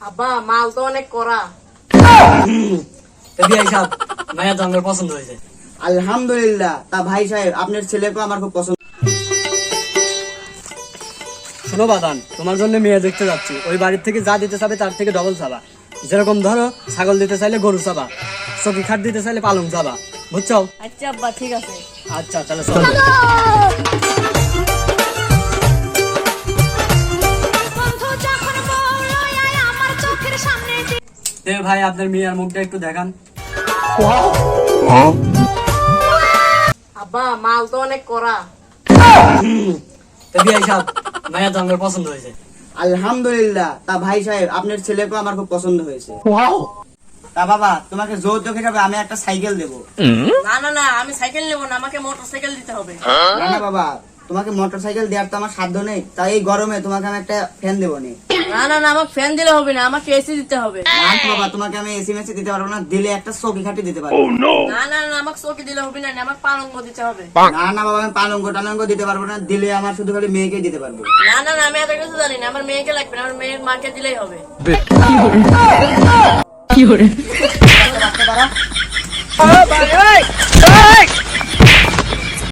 আব্বা মাল তো অনেক করা। মায়া তো আমার পছন্দ হয়েছে। আলহামদুলিল্লাহ। তা ভাই সাহেব, আপনার ছেলেকে আমার খুব পছন্দ। শোনো বাদান, তোমার জন্য মেয়ে দেখতে যাচ্ছি। ওই বাড়ির থেকে যা দিতে চাবে তার থেকে ডবল চাবা। যেরকম ধরো, ছাগল দিতে চাইলে গরু চাবা, চকি খাট দিতে চাইলে পালং চাবা, বুঝছো? আচ্ছা আব্বা, ঠিক আছে। আচ্ছা তাহলে চলো। ভাই আপনার মেয়ের মুখটা একটু দেখান। আব্বা মাল তো অনেক করা। মায়া তো আমার পছন্দ হয়েছে। আলহামদুলিল্লাহ। তা ভাই সাহেব, আপনার ছেলেকে আমার খুব পছন্দ হয়েছে। তা বাবা, তোমাকে যৌতুক হিসাবে আমি একটা সাইকেল দেবো। না না না, আমি সাইকেল নেবো না, আমাকে মোটর সাইকেল দিতে হবে। না না বাবা, তোমাকে মোটর সাইকেল দেওয়ার তো আমার সাধ্য নেই। তাই এই গরমে তোমাকে আমি একটা ফ্যান দেবো নি। না না না, আমাকে ফ্যান দিলে হবে না, আমাকে এসি দিতে হবে। না বাবা, তোমাকে আমি এসি মেসি দিতে পারবো না। দিলে একটা চৌকি খাটি দিতে পারবো। না না না, আমাকে চৌকি দিলে হবে না, আমাকে পালঙ্ক দিতে হবে। না না বাবা, আমি পালঙ্গ টালঙ্গ দিতে পারবো না। দিলে আমার শুধু খালি মেয়েকে দিতে পারবো। না না না, আমি এত কিছু জানি না, আমার মেয়েকে লাগবে না, আমার মেয়ের মাকে দিলেই হবে। বাচ্চা বাড়া।